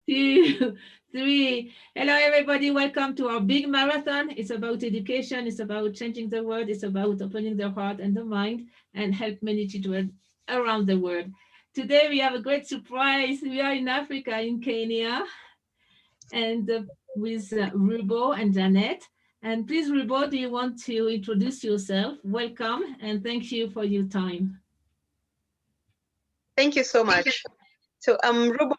two, three. Hello, everybody. Welcome to our big marathon. It's about education. It's about changing the world. It's about opening the heart and the mind and help many children around the world. Today, we have a great surprise. We are in Africa, in Kenya, and with Rubo and Janet. And please, Rubo, do you want to introduce yourself? Welcome and thank you for your time. Thank you so much. So Rubo.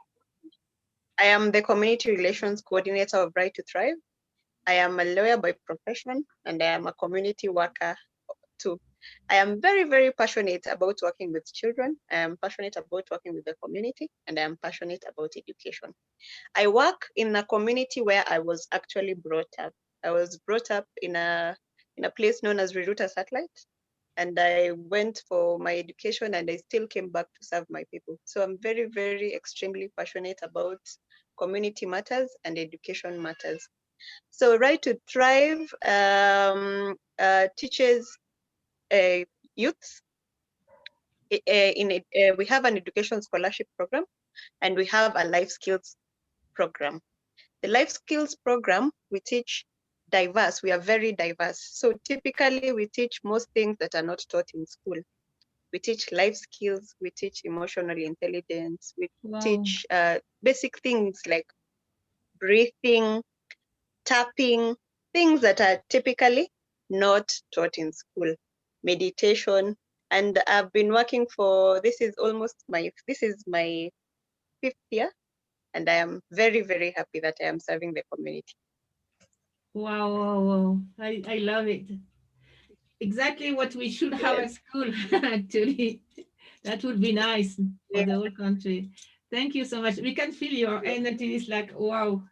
I am the Community Relations Coordinator of Right to Thrive. I am a lawyer by profession and I am a community worker too. I am very, very passionate about working with children. I am passionate about working with the community and I am passionate about education. I work in a community where I was actually brought up. I was brought up in a place known as Riruta Satellite, and I went for my education and I still came back to serve my people. So I'm very, very extremely passionate about community matters and education matters. So Right to Thrive teaches youth. We have an education scholarship program and we have a life skills program. The life skills program, we teach diverse, we are very diverse. So typically we teach most things that are not taught in school. We teach life skills, we teach emotional intelligence, we Wow. teach basic things like breathing, tapping, things that are typically not taught in school, meditation. And I've been working for, this is my 5th year, and I am very, very happy that I am serving the community. Wow, wow, wow. I love it. Exactly what we should have Yes. at school, actually. That would be nice for Yeah. the whole country. Thank you so much. We can feel your energy. It's like, wow,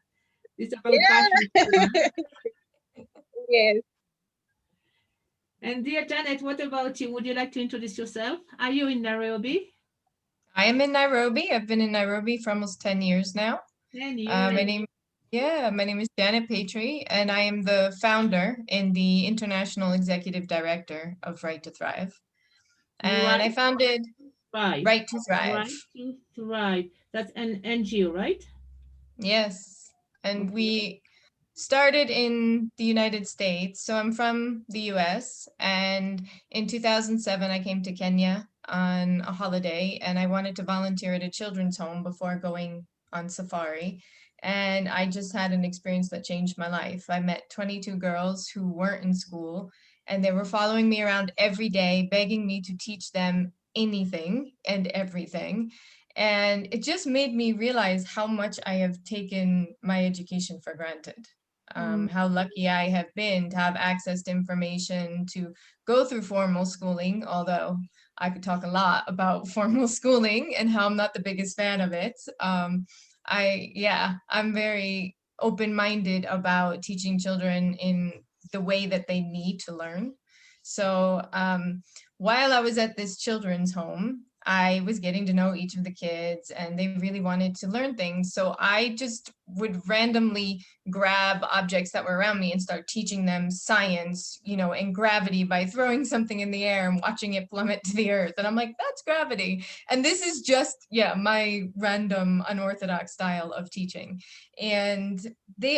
it's about passion. Yeah. Yeah. Yes. And dear Janet, what about you? Would you like to introduce yourself? Are you in Nairobi? I am in Nairobi. I've been in Nairobi for almost 10 years now. 10 My years. name, yeah, my name is Janet Patry, and I am the founder and the International Executive Director of Right to Thrive. And I Right, founded thrive. Right to Thrive. Right to thrive. That's an NGO, right? Yes. And Okay. we started in the United States. So I'm from the US, and in 2007, I came to Kenya on a holiday, and I wanted to volunteer at a children's home before going on safari. And I just had an experience that changed my life. I met 22 girls who weren't in school, and they were following me around every day, begging me to teach them anything and everything. And it just made me realize how much I have taken my education for granted. Mm, How lucky I have been to have access to information, to go through formal schooling, although I could talk a lot about formal schooling and how I'm not the biggest fan of it. I'm very open-minded about teaching children in the way that they need to learn. So while I was at this children's home, I was getting to know each of the kids and they really wanted to learn things. So I just would randomly grab objects that were around me and start teaching them science, and gravity by throwing something in the air and watching it plummet to the earth. And I'm like, that's gravity. And this is just, my random unorthodox style of teaching. And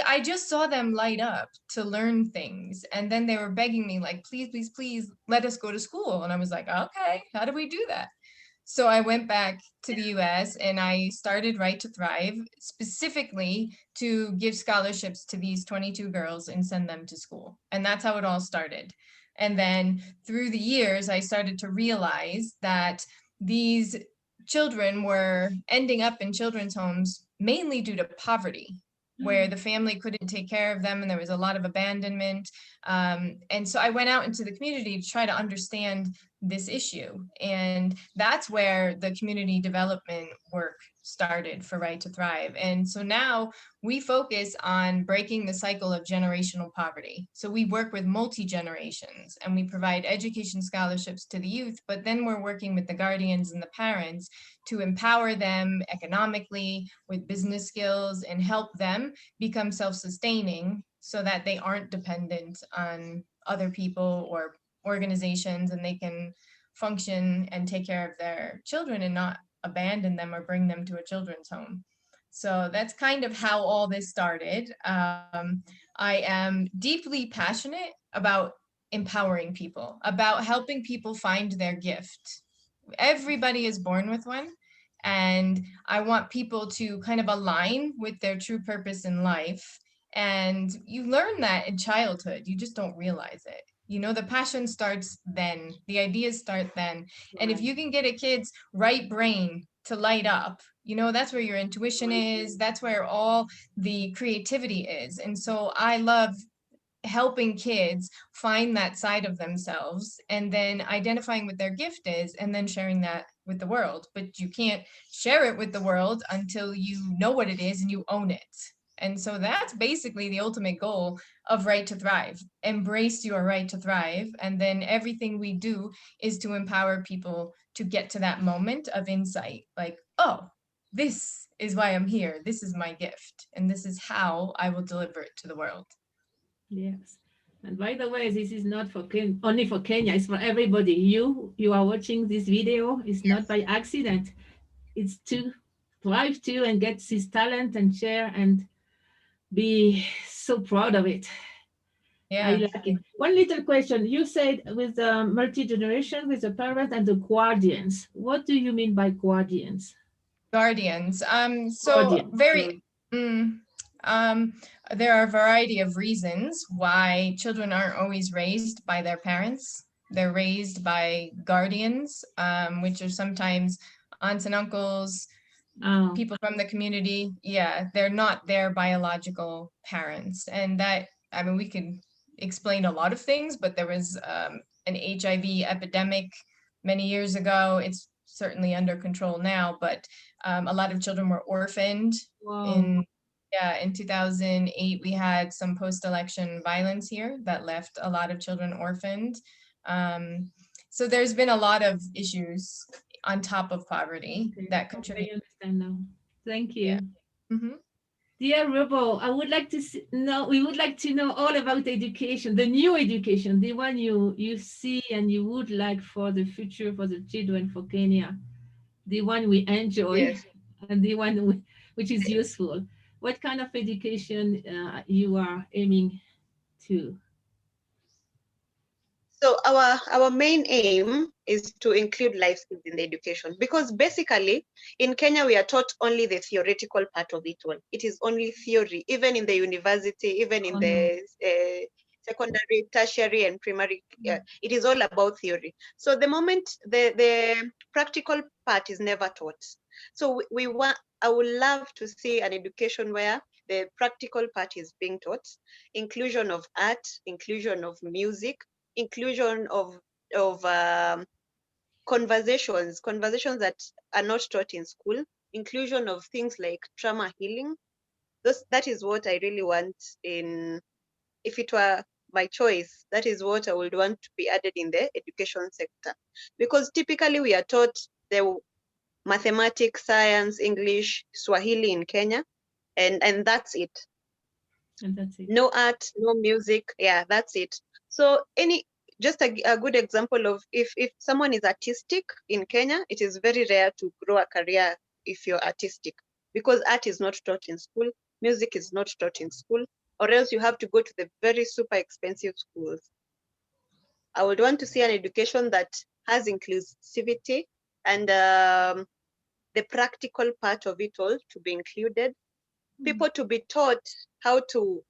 I just saw them light up to learn things. And then they were begging me like, please, please, please let us go to school. And I was like, okay, how do we do that? So I went back to the US and I started Right to Thrive specifically to give scholarships to these 22 girls and send them to school. And that's how it all started. And then through the years, I started to realize that these children were ending up in children's homes mainly due to poverty, where the family couldn't take care of them and there was a lot of abandonment. And so I went out into the community to try to understand this issue. And that's where the community development work started for Right to Thrive. And so now we focus on breaking the cycle of generational poverty. So we work with multi-generations and we provide education scholarships to the youth, but then we're working with the guardians and the parents to empower them economically with business skills and help them become self-sustaining so that they aren't dependent on other people or organizations, and they can function and take care of their children and not abandon them or bring them to a children's home. So that's kind of how all this started. I am deeply passionate about empowering people, about helping people find their gift. Everybody is born with one. And I want people to kind of align with their true purpose in life. And you learn that in childhood, you just don't realize it. You know, the passion starts then, the ideas start then. And if Right. you can get a kid's right brain to light up, you know, that's where your intuition is, that's where all the creativity is. And so I love helping kids find that side of themselves and then identifying what their gift is and then sharing that with the world. But you can't share it with the world until you know what it is and you own it. And so that's basically the ultimate goal of Right to Thrive. Embrace your right to thrive. And then everything we do is to empower people to get to that moment of insight like, oh, this is why I'm here. This is my gift. And this is how I will deliver it to the world. Yes. And by the way, this is not for only for Kenya, it's for everybody. You are watching this video, it's not by accident. It's to thrive too and get this talent and share and be so proud of it. I Yeah. like it. One little question. You said with the multi-generation, with the parents and the guardians. What do you mean by guardians? Guardians. So Guardians. very, Sorry. mm, um, there are a variety of reasons why children aren't always raised by their parents. They're raised by guardians, which are sometimes aunts and uncles, Oh, people from the community. Yeah, they're not their biological parents. And that, I mean, we could explain a lot of things, but there was an HIV epidemic many years ago. It's certainly under control now, but a lot of children were orphaned wow. in, yeah, in 2008, we had some post-election violence here that left a lot of children orphaned. Um, so there's been a lot of issues on top of poverty Okay. that I contribute. understand now. Thank Yeah. you. Hmm. Dear Robo, I would like to know, we would like to know all about education, the new education, the one you see and you would like for the future, for the children, for Kenya, the one we enjoy Yes. and the one which is useful. What kind of education you are aiming to? So our main aim is to include life skills in the education, because basically in Kenya we are taught only the theoretical part of it all. It is only theory, even in the university, even in Oh no. the secondary, tertiary, and primary. It is all about theory. So the moment the practical part is never taught. So we want. I would love to see an education where the practical part is being taught, inclusion of art, inclusion of music, inclusion of conversations that are not taught in school, inclusion of things like trauma healing. That is what I really want in, if it were my choice, that is what I would want to be added in the education sector. Because typically we are taught the mathematics, science, English, Swahili in Kenya, and that's it. And that's it. No art, no music. Yeah, that's it. So just a good example of, if someone is artistic in Kenya, it is very rare to grow a career if you're artistic, because art is not taught in school, music is not taught in school, or else you have to go to the very super expensive schools. I would want to see an education that has inclusivity and the practical part of it all to be included. People to be taught how to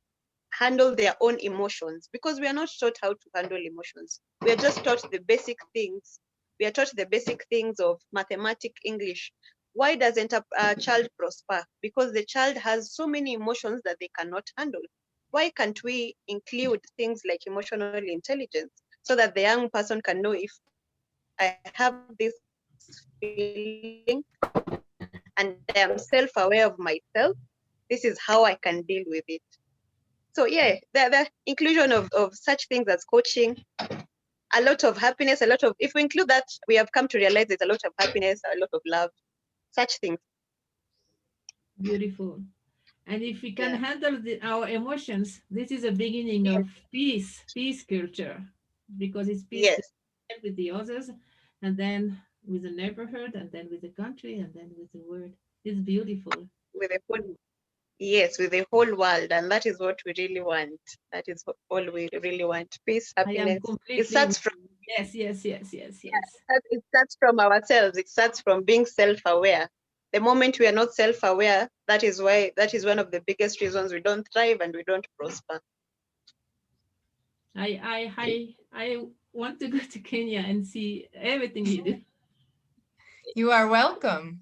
handle their own emotions, because we are not taught how to handle emotions. We are just taught the basic things. We are taught the basic things of mathematics, English. Why doesn't a child prosper? Because the child has so many emotions that they cannot handle. Why can't we include things like emotional intelligence so that the young person can know, if I have this feeling and I am self-aware of myself, this is how I can deal with it. So yeah, the inclusion of such things as coaching, a lot of happiness, a lot of, if we include that, we have come to realize there's a lot of happiness, a lot of love, such things. Beautiful. And if we can Yeah. handle our emotions, this is a beginning Yes. of peace culture, because it's peace Yes. with the others, and then with the neighborhood, and then with the country, and then with the world. It's beautiful. with the whole, yes, with the whole world, and that is what we really want. That is all we really want. Peace, I am happiness. It completely starts with from you. Yes, yes, yes, yes, yes. it starts from ourselves. It starts from being self-aware. The moment we are not self-aware, that is one of the biggest reasons we don't thrive and we don't prosper. I want to go to Kenya and see everything you do. You are welcome.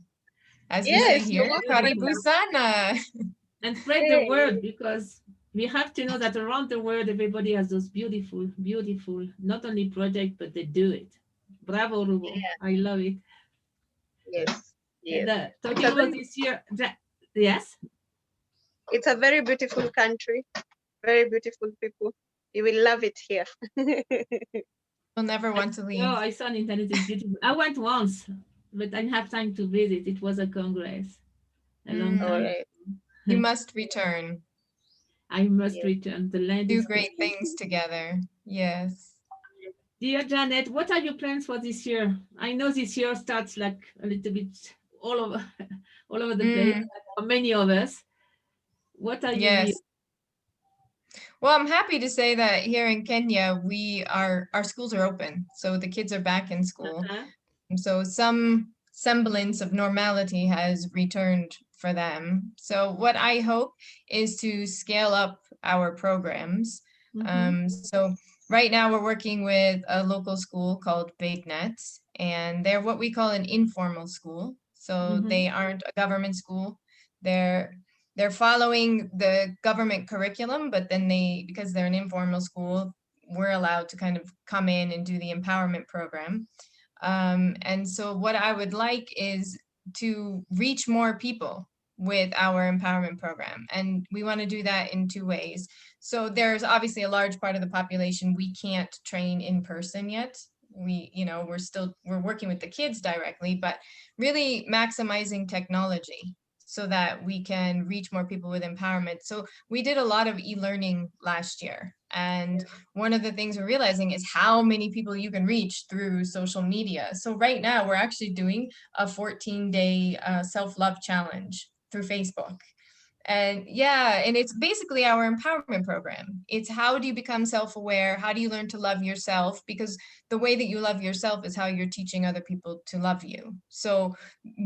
As we say Yes, you're here, welcome. karibu sana. And spread the Hey, word, because we have to know that around the world, everybody has those beautiful, beautiful, not only project, but they do it. Bravo, Rubo. yeah, I love it. yes, And yes. It's talking a about very, this year, yes, it's a very beautiful country, very beautiful people. You will love it here. We'll never I want to know, leave. I saw on internet, it's beautiful. I went once, but I didn't have time to visit. It was a congress a long All time. Mm, right. you must return. I must Yes. return. The land Do is great beautiful. things together. Yes. Dear Janet, what are your plans for this year? I know this year starts like a little bit all over, all over the place, Mm, for many of us. What are your yes. views? Well, I'm happy to say that here in Kenya, our schools are open. So the kids are back in school. Uh-huh. So some semblance of normality has returned for them. So what I hope is to scale up our programs. Mm-hmm. So right now we're working with a local school called Big Nets, and they're what we call an informal school. So Mm-hmm. they aren't a government school. They're they're following the government curriculum, but then because they're an informal school, we're allowed to kind of come in and do the empowerment program. And so what I would like is to reach more people with our empowerment program. And we want to do that in two ways. So there's obviously a large part of the population we can't train in person yet. We're working with the kids directly, but really maximizing technology so that we can reach more people with empowerment. So we did a lot of e-learning last year. And one of the things we're realizing is how many people you can reach through social media. So right now we're actually doing a 14-day self-love challenge through Facebook. And yeah, and it's basically our empowerment program. It's how do you become self-aware? How do you learn to love yourself? Because the way that you love yourself is how you're teaching other people to love you. So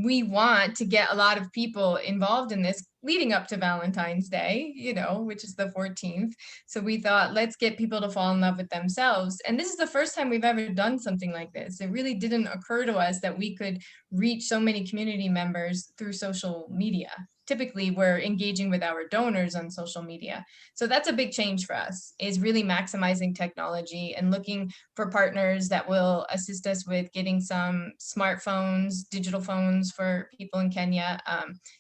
we want to get a lot of people involved in this leading up to Valentine's Day, which is the 14th. So we thought, let's get people to fall in love with themselves. And this is the first time we've ever done something like this. It really didn't occur to us that we could reach so many community members through social media. Typically we're engaging with our donors on social media. So that's a big change for us, is really maximizing technology and looking for partners that will assist us with getting some smartphones, digital phones for people in Kenya,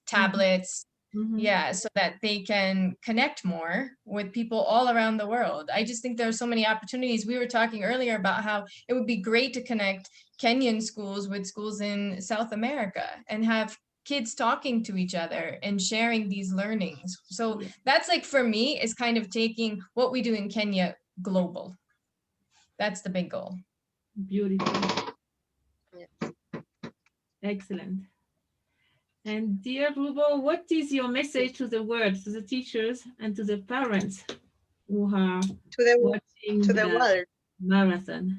tablets, Mm-hmm. yeah, so that they can connect more with people all around the world. I just think there are so many opportunities. We were talking earlier about how it would be great to connect Kenyan schools with schools in South America and have kids talking to each other and sharing these learnings. So Yeah, that's like, for me, is kind of taking what we do in Kenya global. That's the big goal. beautiful. Yes. Excellent. And dear Rubo, what is your message to the world, to the teachers, and to the parents who are To the watching to the the world. marathon?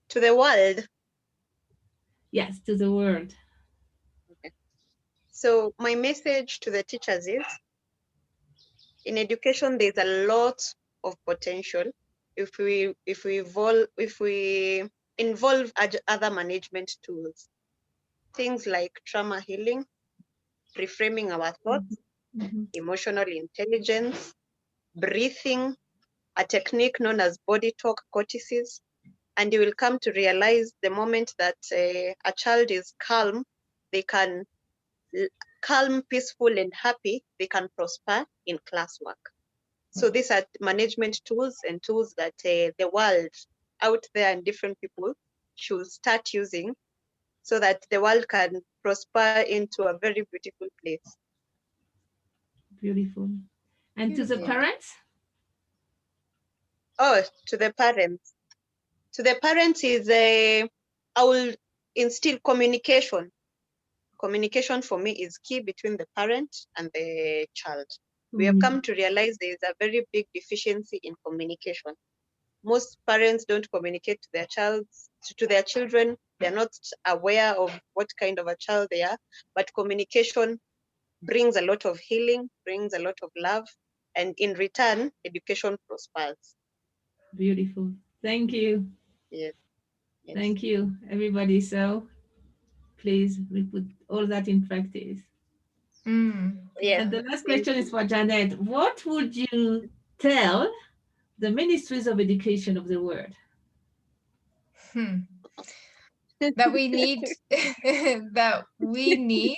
To the world. Yes, to the world. Okay. So my message to the teachers is, in education there's a lot of potential if we involve other management tools, things like trauma healing, reframing our thoughts, Mhm. emotional intelligence, breathing, a technique known as body talk cortices, and you will come to realize the moment that a child is calm, they can calm, peaceful, and happy, they can prosper in classwork. So these are management tools and tools that the world out there and different people should start using so that the world can prosper into a very beautiful place. Beautiful. And to the Beautiful. Yeah. parents? Oh, to the parents. To the parents is I will instill communication. communication for me is key between the parent and the child. We have come Communicate. to realize there is a very big deficiency in communication. Most parents don't communicate to their children. They're not aware of what kind of a child they are, but communication brings a lot of healing, brings a lot of love, and in return, education prospers. Beautiful. Thank you. Yes, yes, Thank you, everybody. So please, we put all that in practice. yes. And the last Thank question is you. for Janet. What would you tell the ministries of education of the world? Hmm. That we need that we need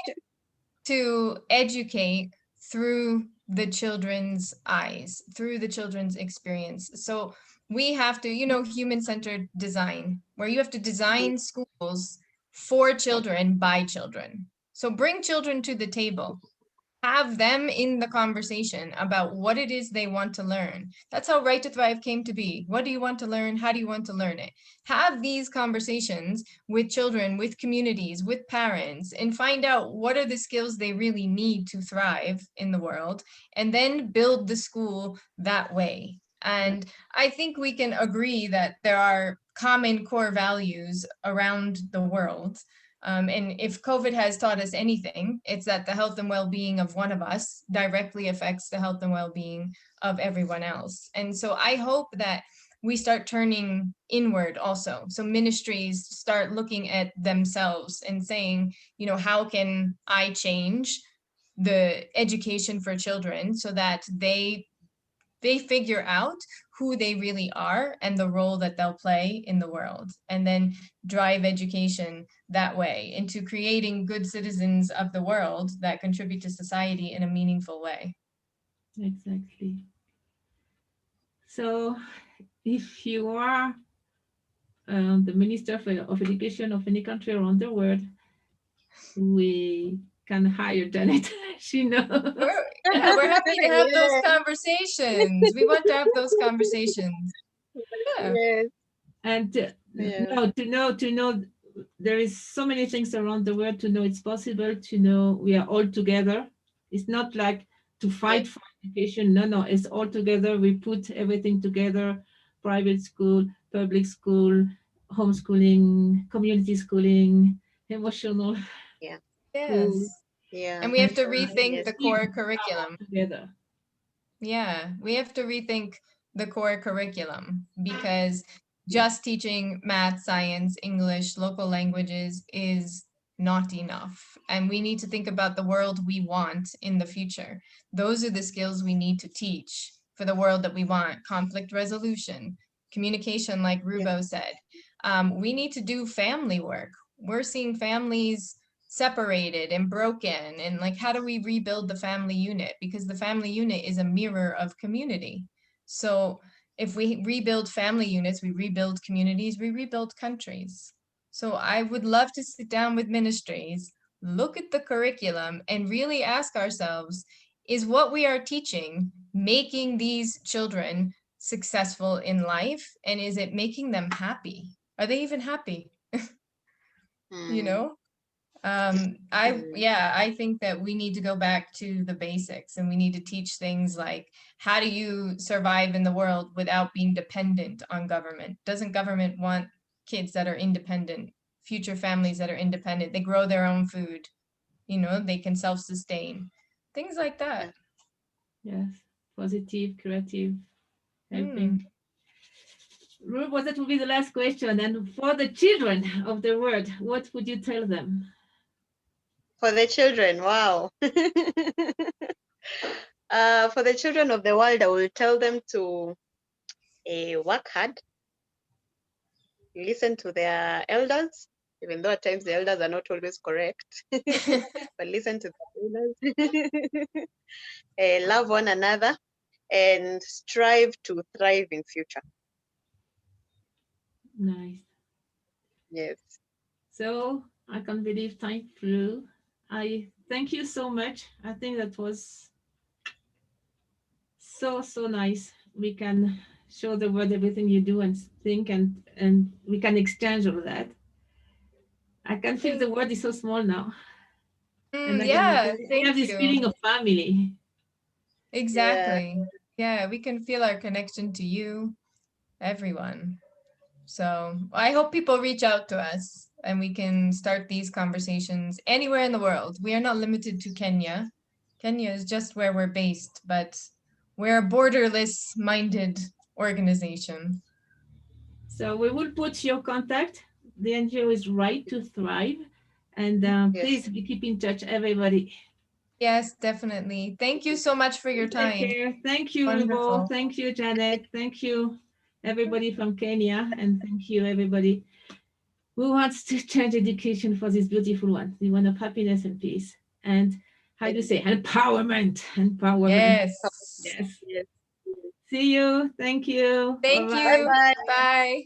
to educate through the children's eyes, through the children's experience. So we have to, human-centered design, where you have to Mhm. design schools for children by children. So bring children to the table. Have them in the conversation about what it is they want to learn. That's how Right to Thrive came to be. What do you want to learn? How do you want to learn it? Have these conversations with children, with communities, with parents, and find out what are the skills they really need to thrive in the world, and then build the school that way. And I think we can agree that there are common core values around the world. And if COVID has taught us anything, it's that the health and well-being of one of us directly affects the health and well-being of everyone else. And so I hope that we start turning inward also. So ministries start looking at themselves and saying, how can I change the education for children so that they figure out who they really are and the role that they'll play in the world, and then drive education that way into creating good citizens of the world that contribute to society in a meaningful way. Exactly. So if you are the Minister of Education of any country around the world, we can hire Janet. She knows. We're happy to have those Yes, conversations. We want to have those conversations. Yeah. yes, And yeah, no, to know, there is so many things around the world to know it's possible, to know we are all together. It's not like to yes, fight for education. No, no, it's all together. We put everything together: private school, public school, homeschooling, community schooling, emotional yeah, school, Yes. yeah, And we have and to rethink yes, the achieve core power curriculum. together. Yeah, we have to rethink the core curriculum, because just teaching math, science, English, local languages is not enough. And we need to think about the world we want in the future. Those are the skills we need to teach for the world that we want: conflict resolution, communication, like yes, Rubo said. We need to do family work. We're seeing families separated and broken, and like, how do we rebuild the family unit, because the family unit is a mirror of community. So if we rebuild family units, we rebuild communities, we rebuild countries. So I would love to sit down with ministries, look at the curriculum, and really ask ourselves, is what we are teaching making these children successful in life, and is it making them happy? Are they even happy? you mm, know mm, I think that we need to go back to the basics, and we need to teach things like, how do you survive in the world without being dependent on government? Doesn't government want kids that are independent, future families that are independent? They grow their own food, they can self-sustain, things like yeah. that. Yes, positive, creative, Hmm. helping. Rubo, that will be the last question. And for the children of the world, what would you tell them? For the children, wow. For the children of the world, I will tell them to work hard, listen to their elders, even though at times the elders are not always correct, but listen to the elders, love one another, and strive to thrive in future. Nice. Yes. So I can't believe time flew. I thank you so much. I think that was so, so nice. We can show the world everything you do and think, and we can exchange all that. I can feel the Thank world is so small now. And again, Yeah, we thank have this you. feeling of family. Exactly. Yeah, we can feel our connection to you, everyone. So I hope people reach out to us and we can start these conversations anywhere in the world. We are not limited to Kenya. Kenya is just where we're based, but we're a borderless minded organization. So we will put your contact. The NGO is Right to Thrive. And Yes. please keep in touch, everybody. Yes, definitely. Thank you so much for your Take time. care. Thank you, Rubo. Wonderful. Thank you, Janet. Thank you, everybody from Kenya. And thank you, everybody who wants to change education for this beautiful one. The one of happiness and peace. And how do you say empowerment? Empowerment. Yes. Yes. Yes. See you. Thank you. Thank Bye-bye. you. Bye bye. Bye.